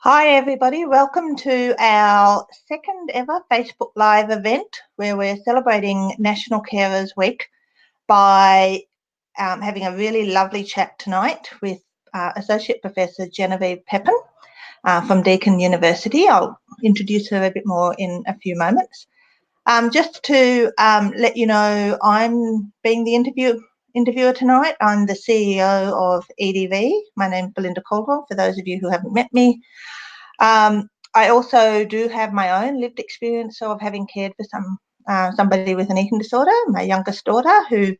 Hi everybody, welcome to our second ever Facebook Live event where we're celebrating National Carers Week by having a really lovely chat tonight with Associate Professor Genevieve Pepin from Deakin University. I'll introduce her a bit more in a few moments. Just to let you know, I'm being the interviewer tonight. I'm the CEO of EDV. My name's Belinda Caldwell, for those of you who haven't met me. I also do have my own lived experience of having cared for somebody with an eating disorder, my youngest daughter, who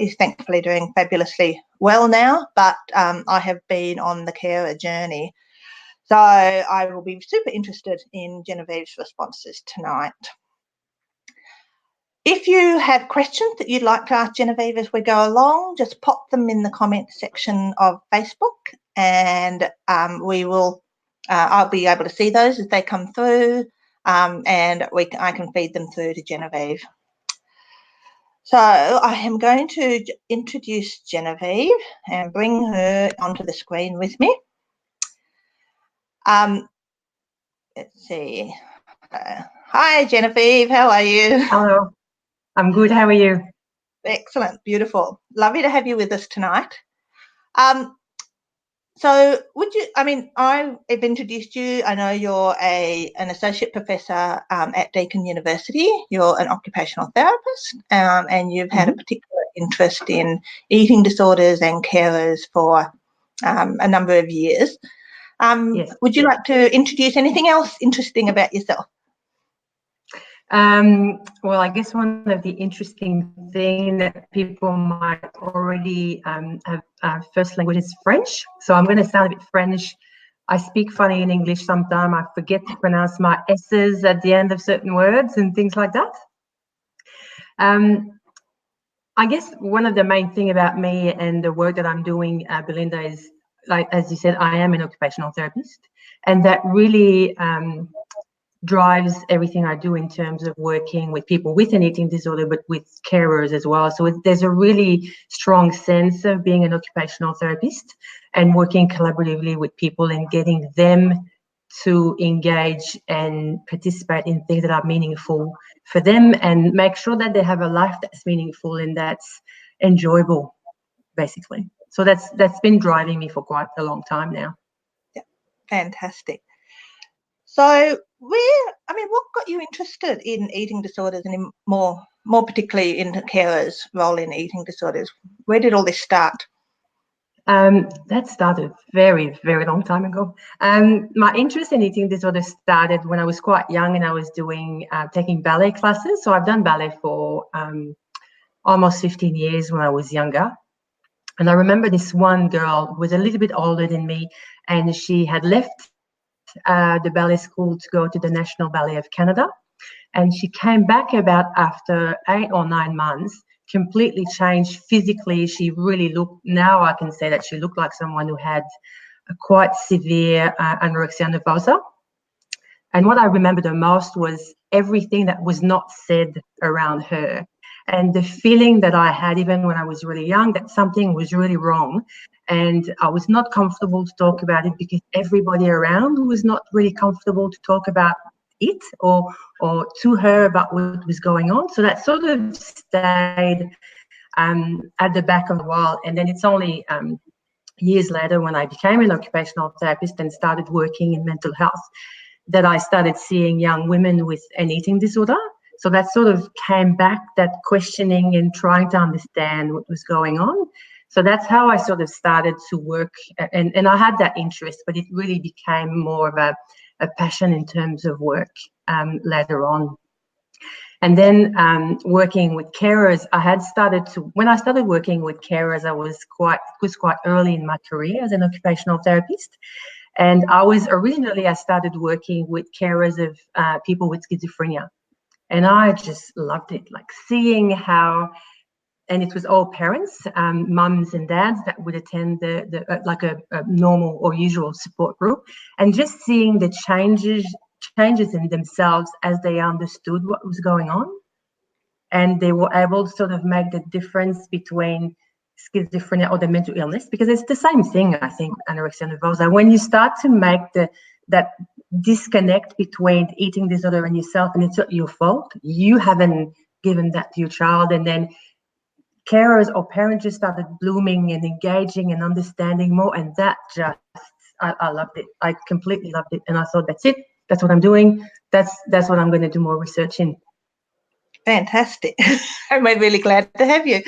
is thankfully doing fabulously well now, but I have been on the carer journey. So I will be super interested in Genevieve's responses tonight. If you have questions that you'd like to ask Genevieve as we go along, just pop them in the comments section of Facebook and I'll be able to see those as they come through, and I can feed them through to Genevieve. So I am going to introduce Genevieve and bring her onto the screen with me. Let's see. Hi, Genevieve. How are you? Hello. I'm good. How are you? Excellent. Beautiful. Lovely to have you with us tonight. So I've introduced you. I know you're an associate professor at Deakin University. You're an occupational therapist, and you've had a particular interest in eating disorders and carers for a number of years. Yes. Would you like to introduce anything else interesting about yourself? Well, I guess one of the interesting things that people might already have first language is French. So I'm going to sound a bit French. I speak funny in English sometimes. I forget to pronounce my S's at the end of certain words and things like that. I guess one of the main thing about me and the work that I'm doing, Belinda, is, like, as you said, I am an occupational therapist, and that really drives everything I do in terms of working with people with an eating disorder, but with carers as well. So there's a really strong sense of being an occupational therapist and working collaboratively with people and getting them to engage and participate in things that are meaningful for them and make sure that they have a life that's meaningful and that's enjoyable, basically. So that's been driving me for quite a long time now. Yeah, fantastic. So what got you interested in eating disorders and in more particularly in carers' role in eating disorders? Where did all this start? That started very, very long time ago. My interest in eating disorders started when I was quite young and I was taking ballet classes. So I've done ballet for almost 15 years when I was younger. And I remember this one girl who was a little bit older than me, and she had left the ballet school to go to the National Ballet of Canada. And she came back about after 8 or 9 months, completely changed physically. She really looked, now I can say that she looked like someone who had a quite severe anorexia nervosa. And what I remember the most was everything that was not said around her. And the feeling that I had even when I was really young, that something was really wrong. And I was not comfortable to talk about it because everybody around was not really comfortable to talk about it or to her about what was going on. So that sort of stayed at the back of the wall. And then it's only years later when I became an occupational therapist and started working in mental health that I started seeing young women with an eating disorder. So that sort of came back, that questioning and trying to understand what was going on. So that's how I sort of started to work. And I had that interest, but it really became more of a passion in terms of work later on. And then working with carers, when I started working with carers, it was quite early in my career as an occupational therapist. And I started working with carers of people with schizophrenia. And I just loved it, like seeing how, and it was all parents, mums and dads that would attend like a normal or usual support group, and just seeing the changes in themselves as they understood what was going on. And they were able to sort of make the difference between schizophrenia or the mental illness, because it's the same thing, I think, anorexia nervosa. When you start to make the that disconnect between eating disorder and yourself, and it's not your fault. You haven't given that to your child, and then carers or parents just started blooming and engaging and understanding more, and that just I loved it. I completely loved it, and I thought, that's it. That's what I'm doing. That's what I'm going to do more research in. Fantastic. And we're really glad to have you.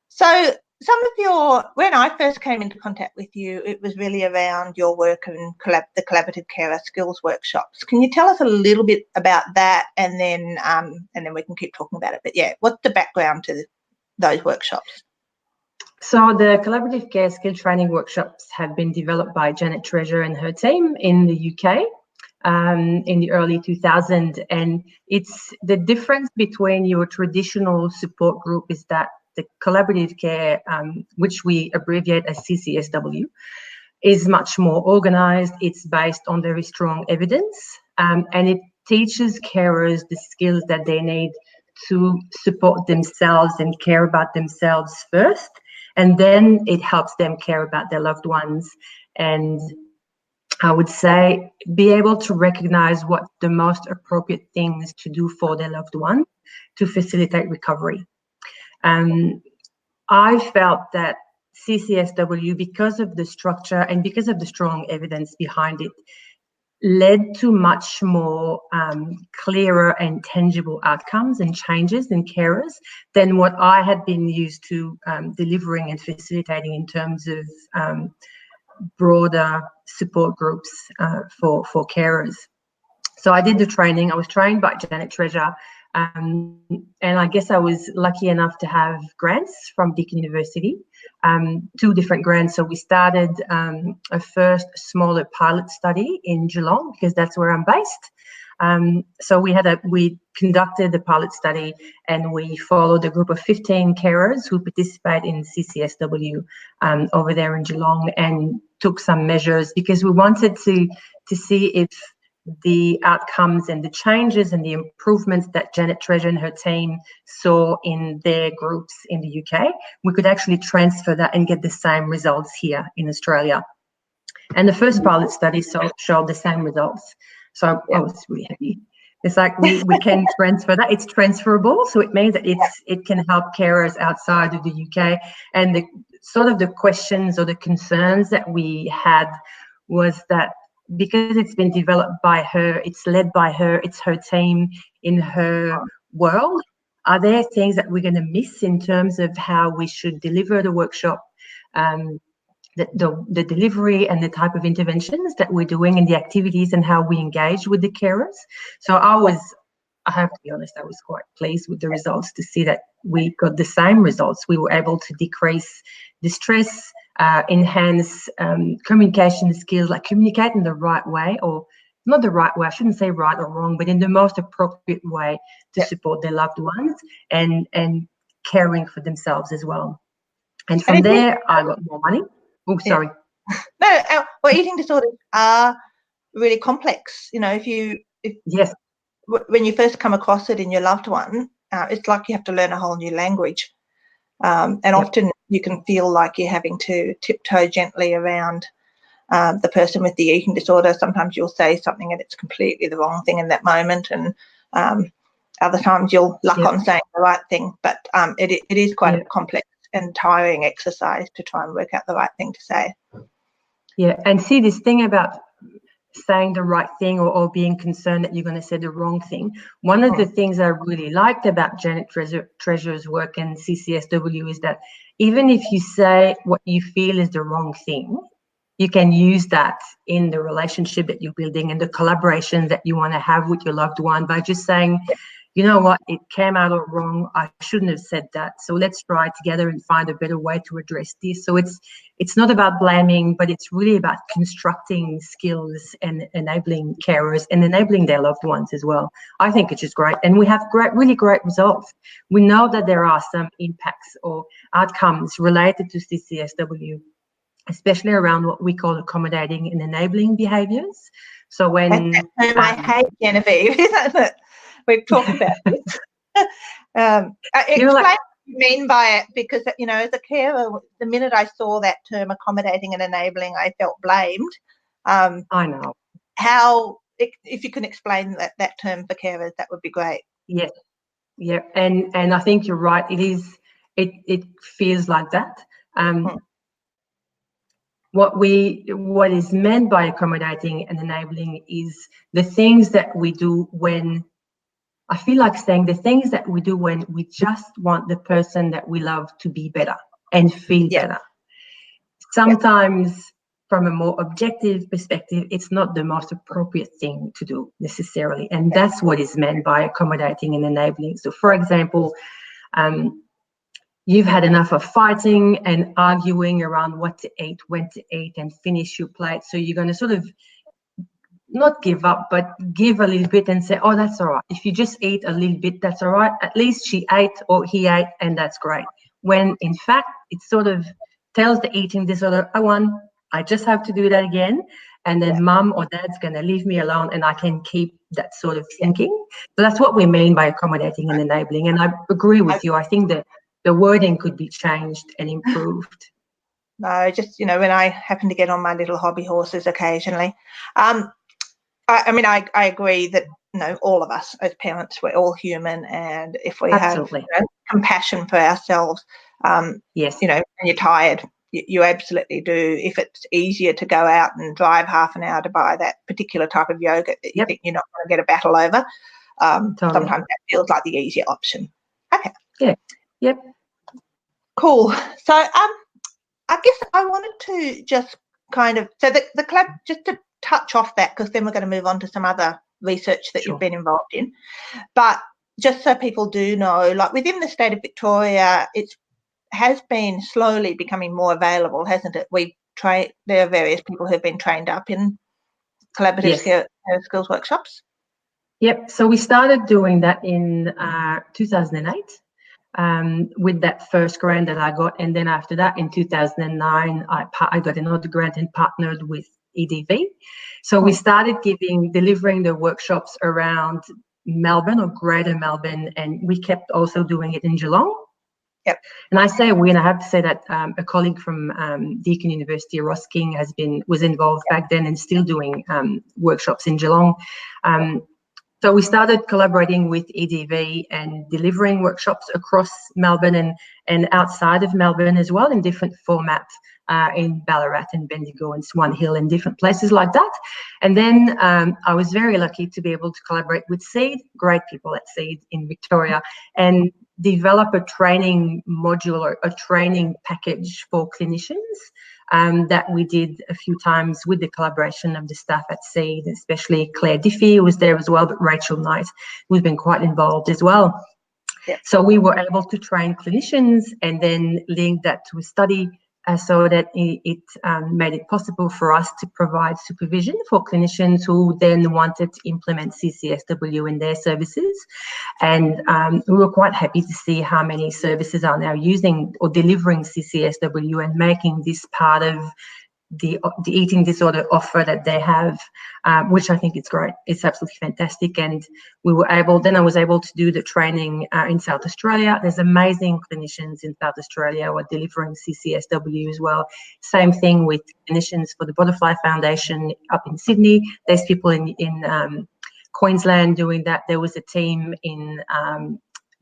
So some of when I first came into contact with you, it was really around your work and the collaborative carer skills workshops. Can you tell us a little bit about that, and then we can keep talking about it? But yeah, what's the background to those workshops? So the collaborative care skill training workshops have been developed by Janet Treasure and her team in the UK in the early 2000s. And it's the difference between your traditional support group is that the collaborative care, which we abbreviate as CCSW, is much more organized. It's based on very strong evidence, and it teaches carers the skills that they need to support themselves and care about themselves first. And then it helps them care about their loved ones. And I would say be able to recognize what the most appropriate things to do for their loved one to facilitate recovery. I felt that CCSW, because of the structure and because of the strong evidence behind it, led to much more clearer and tangible outcomes and changes in carers than what I had been used to delivering and facilitating in terms of broader support groups for carers. So I did the training. I was trained by Janet Treasure, and I guess I was lucky enough to have grants from Deakin University, 2 different grants. So we started a first smaller pilot study in Geelong, because that's where I'm based. So we conducted the pilot study, and we followed a group of 15 carers who participate in CCSW over there in Geelong, and took some measures because we wanted to see if the outcomes and the changes and the improvements that Janet Treasure and her team saw in their groups in the UK, we could actually transfer that and get the same results here in Australia. And the first pilot study showed the same results. So I was really happy. It's like we can transfer that. It's transferable, so it means that it can help carers outside of the UK. And the sort of the questions or the concerns that we had was that because it's been developed by her, it's led by her, it's her team in her world, are there things that we're going to miss in terms of how we should deliver the workshop, the delivery and the type of interventions that we're doing and the activities and how we engage with the carers? So I have to be honest, I was quite pleased with the results to see that we got the same results. We were able to decrease distress, enhance communication skills, like communicate in the right way, or not the right way, I shouldn't say right or wrong, but in the most appropriate way to support their loved ones and caring for themselves as well. And from there, I got more money. Oh, sorry. No, well, eating disorders are really complex. You know, yes, when you first come across it in your loved one, it's like you have to learn a whole new language. And often you can feel like you're having to tiptoe gently around the person with the eating disorder. Sometimes you'll say something and it's completely the wrong thing in that moment, and other times you'll luck on saying the right thing. But it is quite a complex and tiring exercise to try and work out the right thing to say. Yeah, and see, this thing about saying the right thing or being concerned that you're going to say the wrong thing. One of the things I really liked about Janet Treasure's work in CCSW is that even if you say what you feel is the wrong thing, you can use that in the relationship that you're building and the collaboration that you want to have with your loved one by just saying, you know what, it came out all wrong. I shouldn't have said that. So let's try together and find a better way to address this. So it's not about blaming, but it's really about constructing skills and enabling carers and enabling their loved ones as well. I think it's just great. And we have really great results. We know that there are some impacts or outcomes related to CCSW, especially around what we call accommodating and enabling behaviours. So when I hate Genevieve, isn't it? We've talked about this. Explain what you mean by it, because, you know, as a carer, the minute I saw that term accommodating and enabling, I felt blamed. I know. If you can explain that term for carers, that would be great. Yes. Yeah, and I think you're right. It feels like that. What is meant by accommodating and enabling is the things that we do when, I feel like saying the things that we do when we just want the person that we love to be better and feel better. Sometimes from a more objective perspective, it's not the most appropriate thing to do necessarily. And that's what is meant by accommodating and enabling. So for example, you've had enough of fighting and arguing around what to eat, when to eat, and finish your plate. So you're going to sort of not give up, but give a little bit and say, oh, that's all right. If you just eat a little bit, that's all right. At least she ate or he ate, and that's great. When in fact, it sort of tells the eating disorder, I just have to do that again. And then mum or dad's going to leave me alone, and I can keep that sort of thinking. So that's what we mean by accommodating and enabling. And I agree with you. I think that the wording could be changed and improved. No, just, when I happen to get on my little hobby horses occasionally. I agree that, all of us as parents, we're all human. And if we have compassion for ourselves, yes, and you're tired, you absolutely do. If it's easier to go out and drive half an hour to buy that particular type of yogurt that you think you're not going to get a battle over, sometimes that feels like the easier option. Okay. Yeah. Yep. Cool. So I guess I wanted to just kind of, so the club, just to touch off that, because then we're going to move on to some other research that you've been involved in. But just so people do know, like within the state of Victoria, it has been slowly becoming more available, hasn't it? There are various people who have been trained up in collaborative care skills workshops. Yep. So we started doing that in 2008 with that first grant that I got. And then after that, in 2009, I got another grant and partnered with EDV. So we started delivering the workshops around Melbourne or Greater Melbourne, and we kept also doing it in Geelong. Yep. And I have to say that a colleague from Deakin University, Ross King, was involved back then and still doing workshops in Geelong. So we started collaborating with EDV and delivering workshops across Melbourne and outside of Melbourne as well in different formats in Ballarat and Bendigo and Swan Hill and different places like that. And then I was very lucky to be able to collaborate with SEED, great people at SEED in Victoria, and develop a training module or a training package for clinicians that we did a few times with the collaboration of the staff at SEED, especially Claire Diffie was there as well, but Rachel Knight, who's been quite involved as well. Yep. So we were able to train clinicians and then link that to a study so that it made it possible for us to provide supervision for clinicians who then wanted to implement CCSW in their services. And we were quite happy to see how many services are now using or delivering CCSW and making this part of the eating disorder offer that they have, which I think is great. It's absolutely fantastic. And I was able to do the training in South Australia. There's amazing clinicians in South Australia who are delivering CCSW as well. Same thing with clinicians for the Butterfly Foundation up in Sydney. There's people in Queensland doing that. There was a team in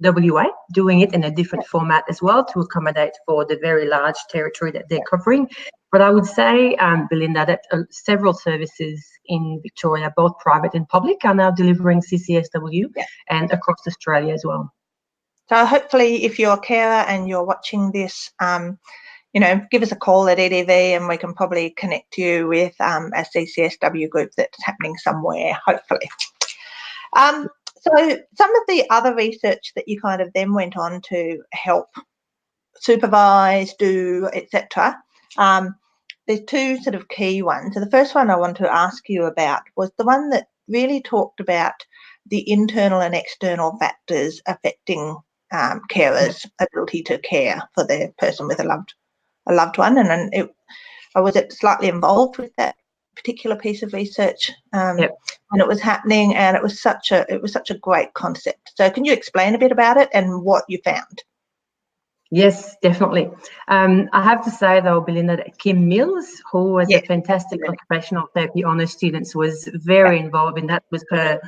WA doing it in a different format as well to accommodate for the very large territory that they're covering. But I would say, Belinda, that several services in Victoria, both private and public, are now delivering CCSW and across Australia as well. So hopefully if you're a carer and you're watching this, give us a call at EDV and we can probably connect you with a CCSW group that's happening somewhere, hopefully. So some of the other research that you kind of then went on to help supervise, do, etc. There's two sort of key ones. So the first one I want to ask you about was the one that really talked about the internal and external factors affecting carers' ability to care for their person with a loved one. And I was slightly involved with that particular piece of research when it was happening, and it was such a great concept. So can you explain a bit about it and what you found? Yes, definitely. I have to say, though, Belinda, that Kim Mills, who was a fantastic occupational therapy honours student, was very involved in that. Was her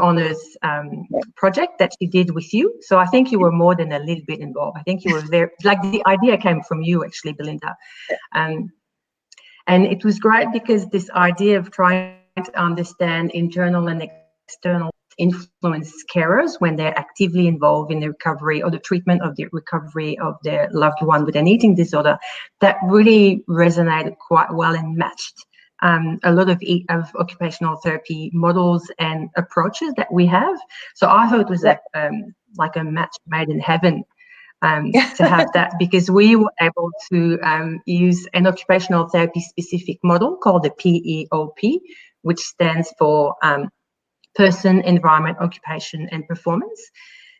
honours project that she did with you. So I think you were more than a little bit involved. I think you were very, like, the idea came from you, actually, Belinda. And it was great because this idea of trying to understand internal and external influence carers when they're actively involved in the recovery or the treatment of the recovery of their loved one with an eating disorder, that really resonated quite well and matched a lot of occupational therapy models and approaches that we have. So I thought it was like a match made in heaven to have that, because we were able to use an occupational therapy specific model called the PEOP, which stands for person, environment, occupation, and performance.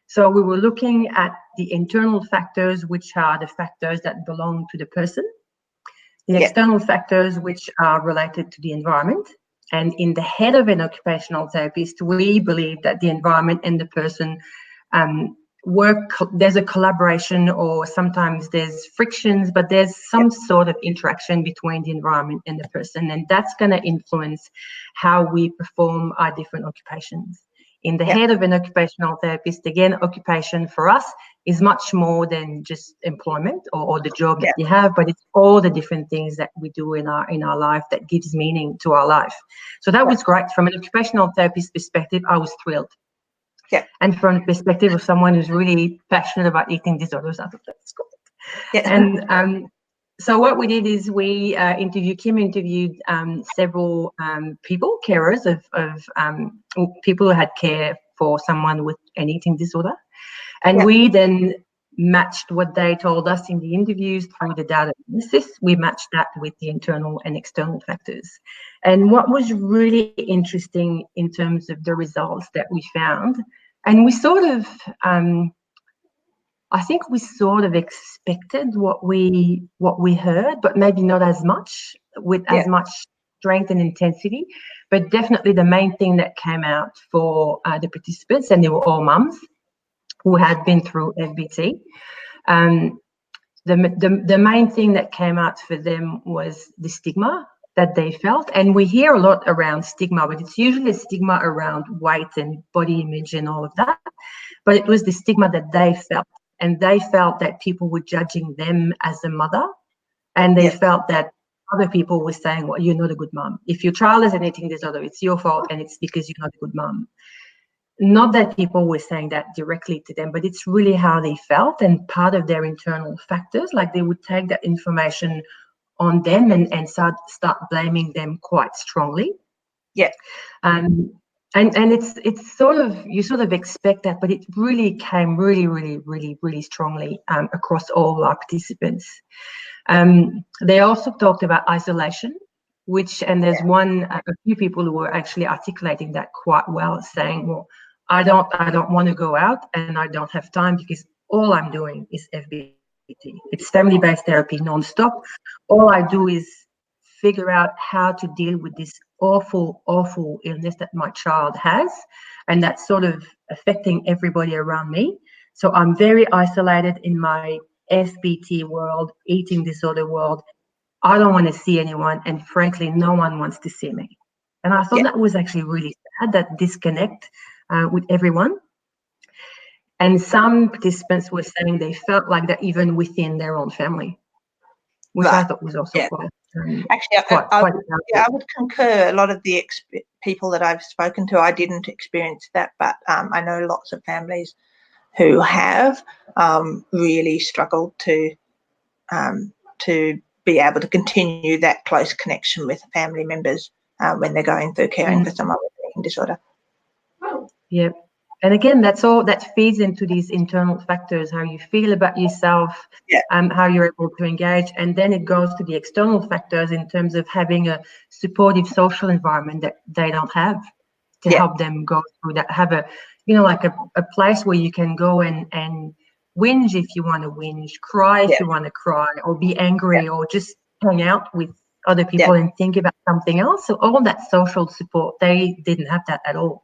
So we were looking at the internal factors, which are the factors that belong to the person, the external factors, which are related to the environment. And in the head of an occupational therapist, we believe that the environment and the person there's a collaboration, or sometimes there's frictions, but there's some sort of interaction between the environment and the person, and that's going to influence how we perform our different occupations. In the head of an occupational therapist, again, occupation for us is much more than just employment or the job that you have, but it's all the different things that we do in our life that gives meaning to our life. So that was great. From an occupational therapist perspective, I was thrilled. Yeah. And from the perspective of someone who's really passionate about eating disorders, I thought that's cool. Yeah. And so what we did is Kim interviewed several people, carers of people who had care for someone with an eating disorder. And we then matched what they told us in the interviews through the data analysis. We matched that with the internal and external factors. And what was really interesting in terms of the results that we found, and we sort of, I think we sort of expected what we heard, but maybe not as much, with as much strength and intensity. But definitely the main thing that came out for the participants, and they were all mums who had been through FBT, the main thing that came out for them was the stigma that they felt. And we hear a lot around stigma, but it's usually a stigma around weight and body image and all of that. But it was the stigma that they felt. And they felt that people were judging them as a mother. And they felt that other people were saying, well, you're not a good mom. If your child has an eating disorder, it's your fault, and it's because you're not a good mom. Not that people were saying that directly to them, but it's really how they felt, and part of their internal factors. Like, they would take that information on them and start blaming them quite strongly. Yeah. And it's sort of, you sort of expect that, but it really came really strongly across all our participants. They also talked about isolation, and there's a few people who were actually articulating that quite well, saying, well, I don't want to go out, and I don't have time because all I'm doing is FBT. It's family-based therapy non-stop. All I do is figure out how to deal with this awful illness that my child has, and that's sort of affecting everybody around me. So I'm very isolated in my FBT world, eating disorder world. I don't want to see anyone, and frankly, no one wants to see me. And I thought that was actually really sad, that disconnect with everyone. And some participants were saying they felt like that even within their own family, which I thought was also quite I would concur. A lot of the people that I've spoken to, I didn't experience that, but I know lots of families who have really struggled to be able to continue that close connection with family members when they're going through caring for someone with an eating disorder. Yep. And again, that feeds into these internal factors, how you feel about yourself, how you're able to engage. And then it goes to the external factors in terms of having a supportive social environment that they don't have to help them go through that, have a place where you can go and whinge if you want to whinge, cry if you want to cry, or be angry, or just hang out with other people and think about something else. So all that social support, they didn't have that at all.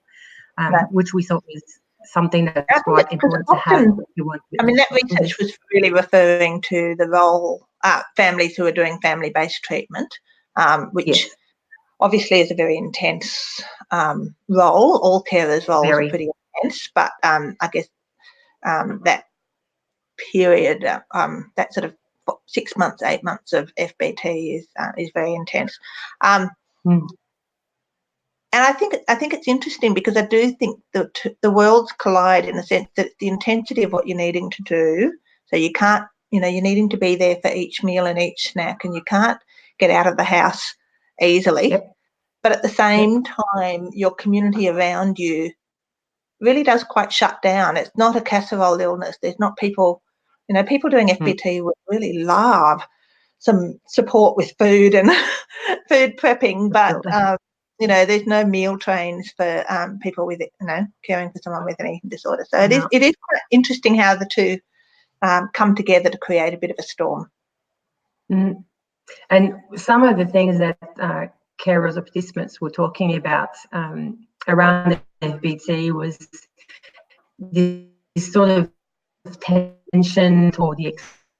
Which we thought was something that's I think quite it's because important to have often, if you want to. I mean, that research was really referring to the role, families who are doing family-based treatment, which Yes, obviously is a very intense role. All carers' roles are very, pretty intense, but I guess that period, that sort of 6 months, 8 months of FBT is very intense. mm, And I think it's interesting because I do think that the worlds collide in the sense that the intensity of what you're needing to do. So you can't, you're needing to be there for each meal and each snack, and you can't get out of the house easily. yep, But at the same time, your community around you really does quite shut down. It's not a casserole illness. There's not people, people doing FBT would really love some support with food and food prepping, but absolutely. there's no meal trains for people with, caring for someone with an eating disorder. So No. it is quite interesting how the two come together to create a bit of a storm. Mm. And some of the things that carers or participants were talking about around the FBT was this sort of tension or the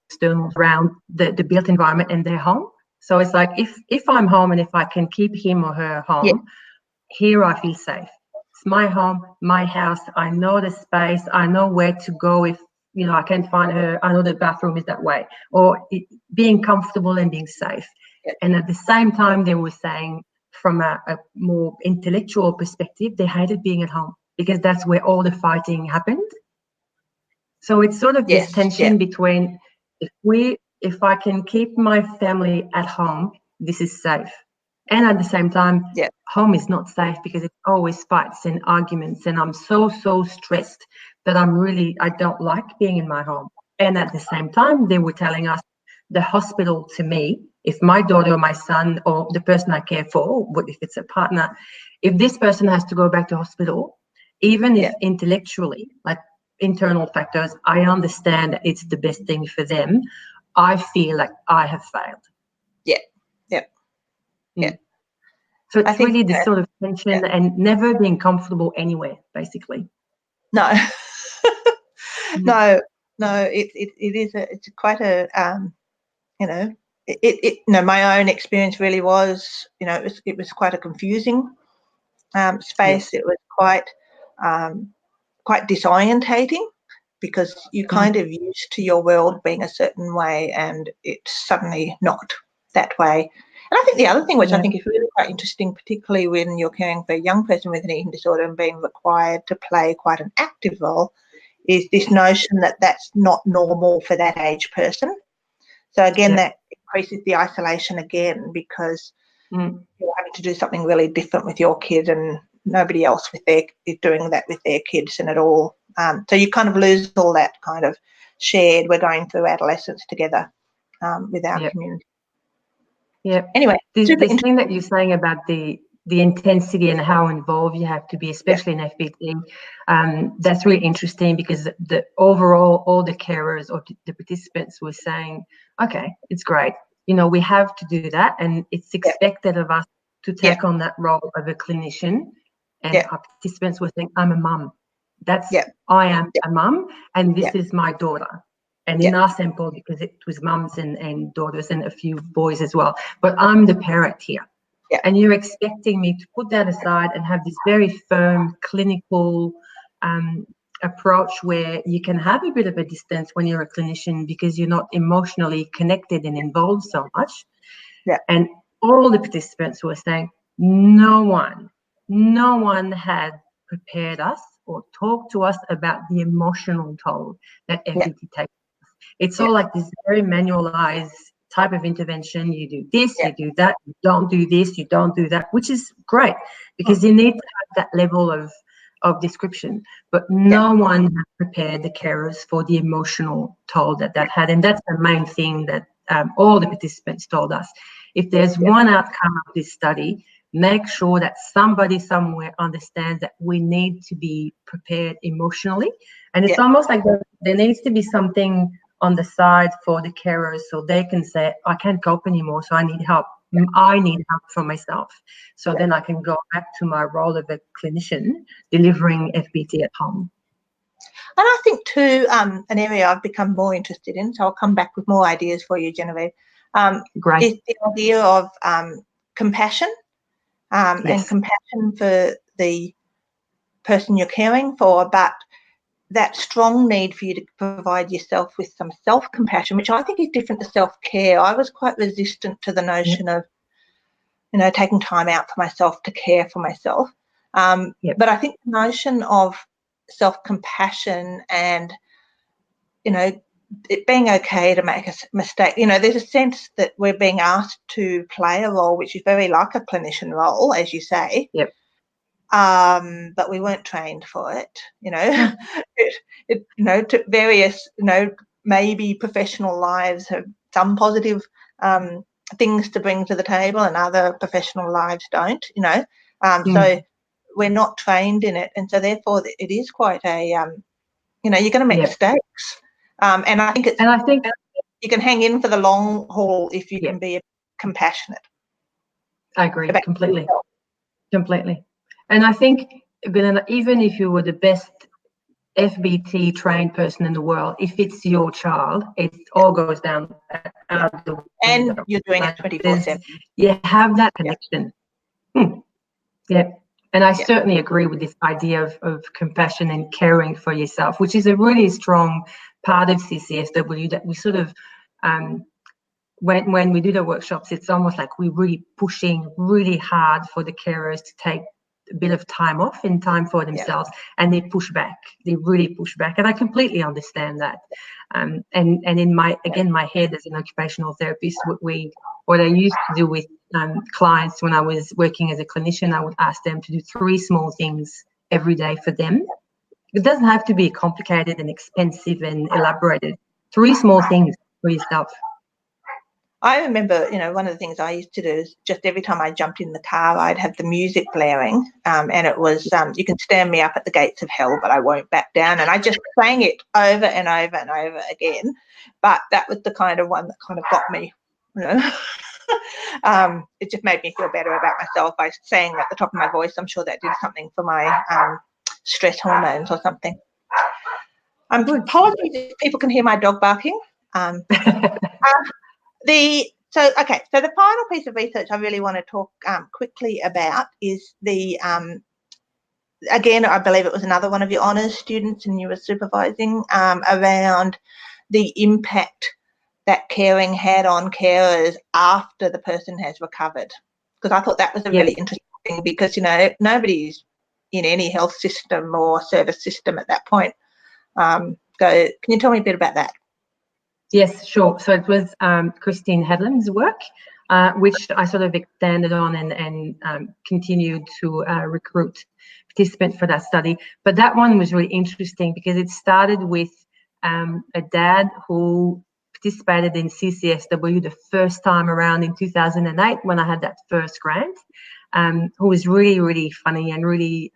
external around the built environment and their home. So it's like if I'm home and if I can keep him or her home, Yeah. here I feel safe. It's my home, my house. I know the space. I know where to go if I can't find her. I know the bathroom is that way. Or being comfortable and being safe. Yeah. And at the same time, they were saying from a more intellectual perspective, they hated being at home because that's where all the fighting happened. So it's sort of this tension between if I can keep my family at home, this is safe. And at the same time, home is not safe because it's always fights and arguments. And I'm so stressed that I don't like being in my home. And at the same time, they were telling us the hospital to me, if my daughter or my son or the person I care for, if it's a partner, if this person has to go back to hospital, even if intellectually, like internal factors, I understand that it's the best thing for them, I feel like I have failed. Yeah. So it's really this sort of tension and never being comfortable anywhere, basically. No. No, it's quite a my own experience really was, it was quite a confusing space. It was quite disorientating because you kind of used to your world being a certain way and it's suddenly not that way. And I think the other thing, which I think is really quite interesting, particularly when you're caring for a young person with an eating disorder and being required to play quite an active role, is this notion that that's not normal for that age person. So again, that increases the isolation again because you're having to do something really different with your kid and nobody else is doing that with their kids and at all. So you kind of lose all that kind of shared, we're going through adolescence together with our community. Yeah. Anyway, this thing that you're saying about the intensity and how involved you have to be, especially in FBT, that's really interesting because the overall, all the carers or the participants were saying, okay, it's great. We have to do that and it's expected of us to take on that role of a clinician. And our participants were saying, I'm a mum. I am a mum and this is my daughter. And in our sample, because it was mums and daughters and a few boys as well, but I'm the parent here. And you're expecting me to put that aside and have this very firm clinical approach where you can have a bit of a distance when you're a clinician because you're not emotionally connected and involved so much. And all the participants were saying, no one had prepared us or talked to us about the emotional toll that FBT takes. It's all like this very manualized type of intervention. You do this, you do that, you don't do this, you don't do that, which is great because you need to have that level of description. But no one had prepared the carers for the emotional toll that had. And that's the main thing that all the participants told us. If there's one outcome of this study, make sure that somebody somewhere understands that we need to be prepared emotionally. And it's almost like there needs to be something on the side for the carers so they can say, I can't cope anymore, so I need help. I need help for myself. So then I can go back to my role of a clinician delivering FBT at home. And I think too, an area I've become more interested in, so I'll come back with more ideas for you, Genevieve, Great. is the idea of compassion Yes. and compassion for the person you're caring for, but that strong need for you to provide yourself with some self-compassion, which I think is different to self-care. I was quite resistant to the notion of, you know, taking time out for myself to care for myself. But I think the notion of self-compassion and, you know, it being okay to make a mistake, you know, there's a sense that we're being asked to play a role which is very like a clinician role, as you say. Yep. But we weren't trained for it, you know. You know, to various, you know, maybe professional lives have some positive things to bring to the table and other professional lives don't, you know. So we're not trained in it, and so therefore it is quite a, you know, you're going to make mistakes. And I think you can hang in for the long haul if you can be compassionate. I agree completely. Completely. And I think, Belinda, even if you were the best FBT trained person in the world, if it's your child, it all goes down out the window. And you're doing it 24/7. You have that connection. Yeah. And I certainly agree with this idea of compassion and caring for yourself, which is a really strong part of CCSW that we sort of, when we do the workshops, it's almost like we're really pushing really hard for the carers to take a bit of time off and time for themselves, and they push back. They really push back, and I completely understand that. And in my head as an occupational therapist, what I used to do with clients when I was working as a clinician, I would ask them to do 3 small things every day for them. It doesn't have to be complicated and expensive and elaborated. 3 small things for yourself. I remember, you know, one of the things I used to do is just every time I jumped in the car, I'd have the music blaring, and it was, you can stand me up at the gates of hell, but I won't back down. And I just sang it over and over and over again. But that was the kind of one that kind of got me, you know. It just made me feel better about myself by saying at the top of my voice. I'm sure that did something for my stress hormones or something. Apologies if people can hear my dog barking. So the final piece of research I really want to talk quickly about is the, again, I believe it was another one of your honours students and you were supervising, around the impact that caring had on carers after the person has recovered. Because I thought that was a really interesting thing, because, you know, nobody's in any health system or service system at that point. Can you tell me a bit about that? Yes, sure. So it was Christine Hedlund's work, which I sort of expanded on and continued to recruit participants for that study. But that one was really interesting because it started with a dad who participated in CCSW the first time around in 2008 when I had that first grant, who was really, really funny and really,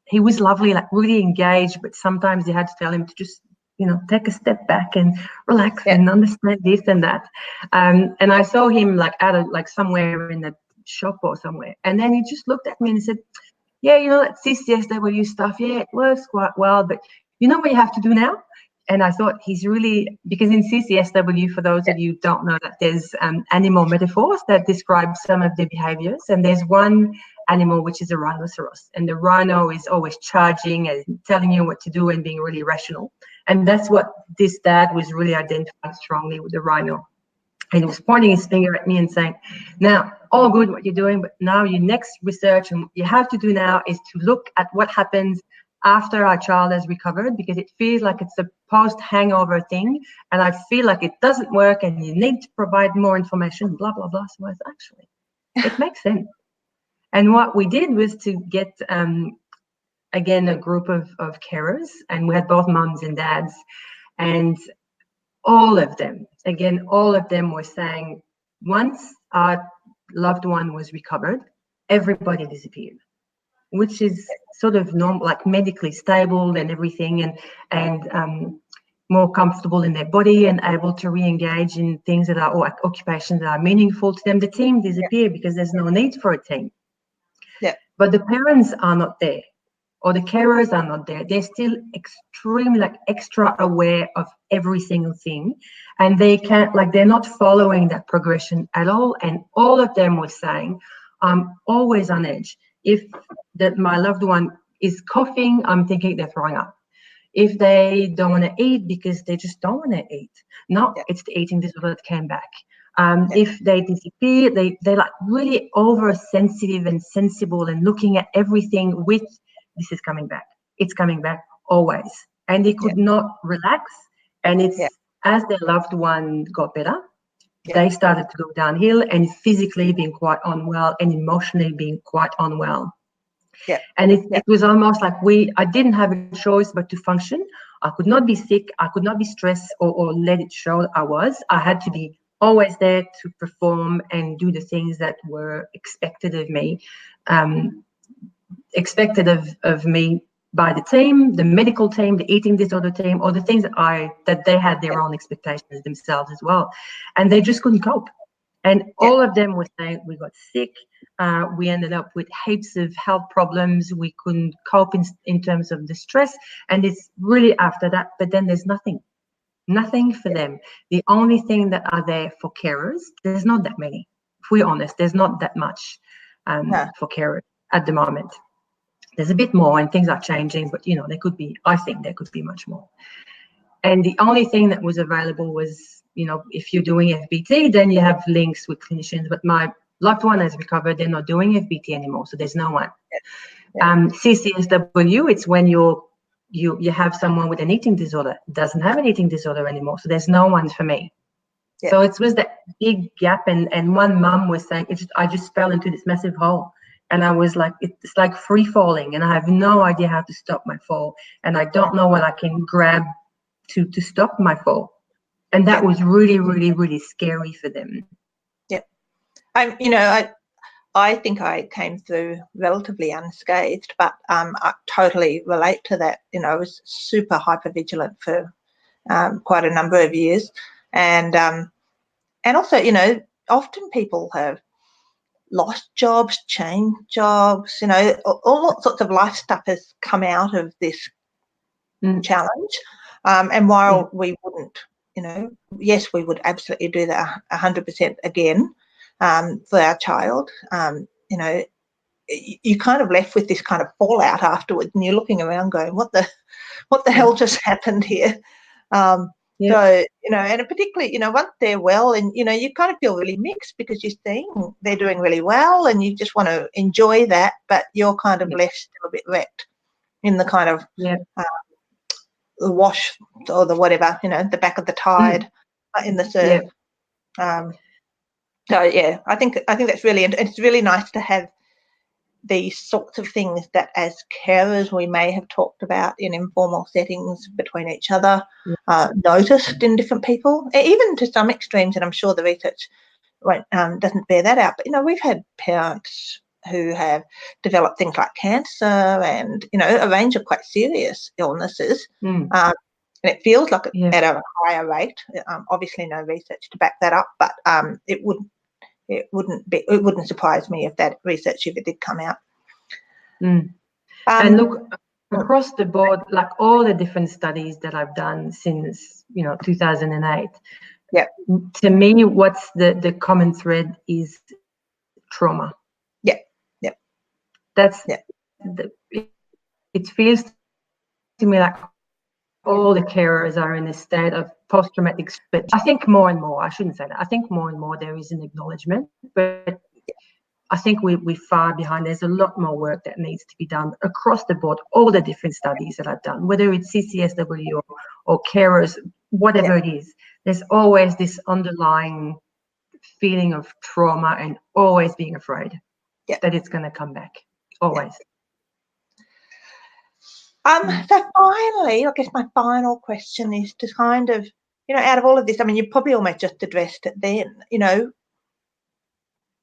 he was lovely, like really engaged, but sometimes you had to tell him to just, you know, take a step back and relax and understand this and that. And I saw him like out of like somewhere in the shop or somewhere. And then he just looked at me and said, yeah, you know, that CCSW stuff, yeah, it works quite well, but you know what you have to do now? And I thought he's really, because in CCSW, for those of you who don't know, that there's animal metaphors that describe some of the behaviors. And there's one animal, which is a rhinoceros. And the rhino is always charging and telling you what to do and being really rational. And that's what this dad was really identifying strongly with the rhino. And he was pointing his finger at me and saying, now, all good what you're doing, but now your next research and what you have to do now is to look at what happens after our child has recovered, because it feels like it's a post-hangover thing, and I feel like it doesn't work and you need to provide more information, blah, blah, blah. So I said, actually, it makes sense. And what we did was to get, again, a group of carers, and we had both mums and dads, and all of them were saying, once our loved one was recovered, everybody disappeared, which is sort of normal, like medically stable and everything, and more comfortable in their body and able to re-engage in things that are, or occupations that are meaningful to them. The team disappeared because there's no need for a team. Yeah. But the parents are not there. or the carers are not there, they're still extremely extra aware of every single thing, and they can't, they're not following that progression at all. And all of them were saying, I'm always on edge. If my loved one is coughing, I'm thinking they're throwing up. If they don't want to eat because they just don't want to eat, no, it's the eating disorder that came back. If they disappear, they're really oversensitive and sensible and looking at everything with, this is coming back. It's coming back always. And they could not relax. And it's as their loved one got better, they started to go downhill, and physically being quite unwell and emotionally being quite unwell. And it was almost like I didn't have a choice but to function. I could not be sick. I could not be stressed or let it show I had to be always there to perform and do the things that were expected of me, by the team, the medical team, the eating disorder team, or the things that they had their own expectations themselves as well. And they just couldn't cope. And all of them were saying, we got sick, we ended up with heaps of health problems, we couldn't cope in terms of the stress. And it's really after that, but then there's nothing for them. The only thing that are there for carers, there's not that many. If we're honest, there's not that much for carers at the moment. There's a bit more and things are changing, but I think there could be much more. And the only thing that was available was, if you're doing FBT, then you have links with clinicians. But my loved one has recovered, they're not doing FBT anymore, so there's no one. CCSW, it's when you have someone with an eating disorder, doesn't have an eating disorder anymore, so there's no one for me. So it was that big gap, and one mum was saying, I just fell into this massive hole. And I was like, it's like free falling, and I have no idea how to stop my fall, and I don't know what I can grab to stop my fall. And that was really, really, really scary for them. I think I came through relatively unscathed, but I totally relate to that. I was super hypervigilant for quite a number of years, and also, often people have lost jobs, changed jobs, all sorts of life stuff has come out of this challenge. And while we wouldn't, yes, we would absolutely do that 100% again for our child, you kind of left with this kind of fallout afterwards, and you're looking around going, what the hell just happened here? So, and particularly, once they're well, and, you kind of feel really mixed because you're seeing they're doing really well and you just want to enjoy that, but you're kind of left still a bit wrecked in the kind of the wash or the whatever, the back of the tide in the surf. So, I think that's really, it's really nice to have these sorts of things that as carers we may have talked about in informal settings between each other, noticed in different people, even to some extremes, and I'm sure the research doesn't bear that out, but we've had parents who have developed things like cancer and a range of quite serious illnesses, and it feels like at a higher rate. Obviously no research to back that up, but it wouldn't surprise me if that research ever did come out. And look, across the board, like all the different studies that I've done since 2008, to me, what's the common thread is trauma. That's it feels to me like all the carers are in a state of post-traumatic stress. But I think more and more, I shouldn't say that, I think more and more there is an acknowledgement, but I think we're far behind. There's a lot more work that needs to be done across the board, all the different studies that I've done, whether it's CCSW or carers, whatever it is. There's always this underlying feeling of trauma and always being afraid that it's going to come back, always. So finally, I guess my final question is to kind of, out of all of this, I mean, you probably almost just addressed it then,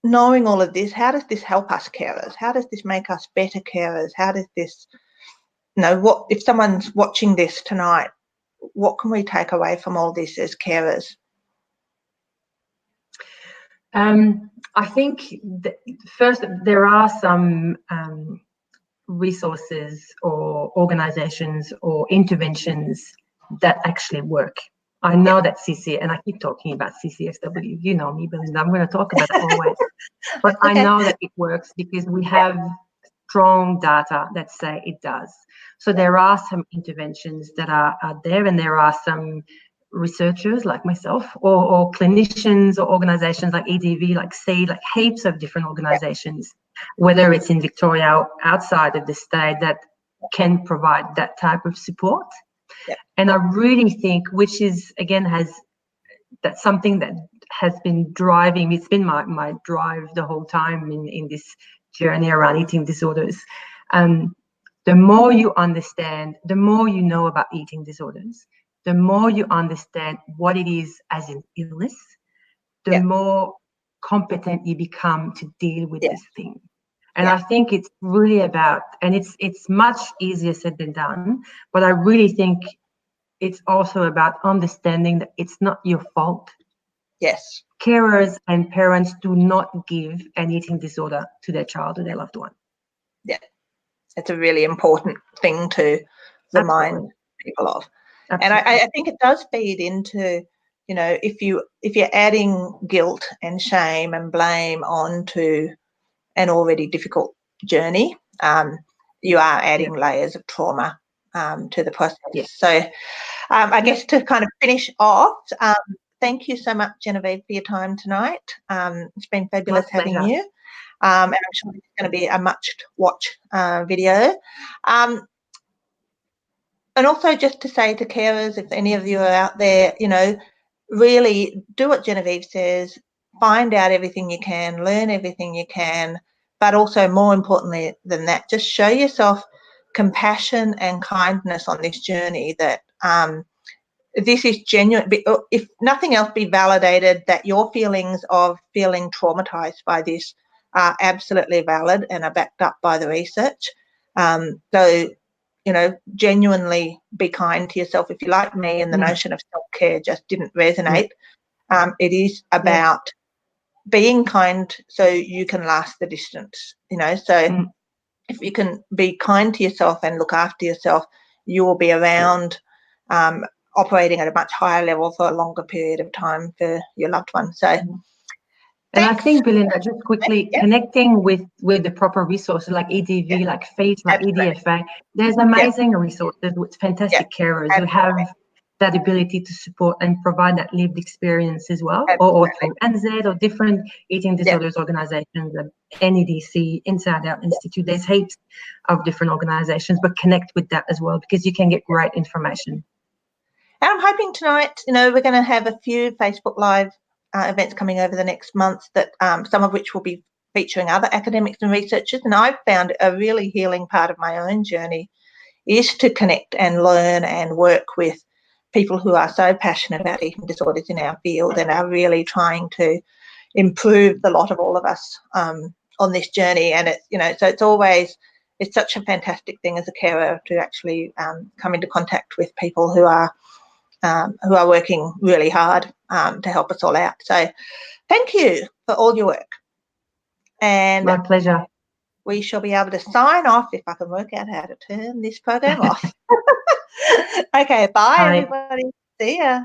knowing all of this, how does this help us carers? How does this make us better carers? How does this, what if someone's watching this tonight, what can we take away from all this as carers? I think first there are some resources or organizations or interventions that actually work. I know that and I keep talking about CCSW, you know me, Belinda, I'm going to talk about it always. But I know that it works because we have strong data that say it does. So there are some interventions that are there, and there are some researchers like myself or clinicians or organizations like EDV, like SEED, like heaps of different organizations, whether it's in Victoria or outside of the state, that can provide that type of support. And I really think, which is, again, that's something that has been driving, it's been my drive the whole time in this journey around eating disorders. The more you understand, the more you know about eating disorders, the more you understand what it is as an illness, the more competent you become to deal with this thing. And I think it's really about, and it's much easier said than done, but I really think it's also about understanding that it's not your fault. Yes. Carers and parents do not give an eating disorder to their child or their loved one. Yeah. It's a really important thing to remind people of. Absolutely. And I think it does feed into, you know, if you're adding guilt and shame and blame onto an already difficult journey, you are adding layers of trauma to the process. So I guess to kind of finish off, thank you so much, Genevieve, for your time tonight. It's been fabulous having you. And I'm sure it's going to be a much-watched video. And also just to say to carers, if any of you are out there, you know, really do what Genevieve says, find out everything you can, learn everything you can, but also more importantly than that, just show yourself compassion and kindness on this journey, that this is genuine. If nothing else, be validated that your feelings of feeling traumatized by this are absolutely valid and are backed up by the research. So, you know, genuinely be kind to yourself. If you're like me and the notion of self-care just didn't resonate, it is about being kind so you can last the distance, you know. So if you can be kind to yourself and look after yourself, you will be around operating at a much higher level for a longer period of time for your loved one. So and I think, Belinda, just quickly, connecting with the proper resources like EDV, like FACE, like EDFA, there's amazing resources with fantastic carers who have that ability to support and provide that lived experience as well, or through NZ or different eating disorders organizations, NEDC, Inside Out Institute. There's heaps of different organizations, but connect with that as well, because you can get great information. And I'm hoping tonight, you know, we're going to have a few Facebook Live events coming over the next month, that some of which will be featuring other academics and researchers. And I've found a really healing part of my own journey is to connect and learn and work with people who are so passionate about eating disorders in our field and are really trying to improve the lot of all of us on this journey. And it's, you know, so it's such a fantastic thing as a carer to actually come into contact with people who are working really hard to help us all out. So thank you for all your work. And my pleasure. We shall be able to sign off, if I can work out how to turn this program off. Okay, bye everybody. See ya.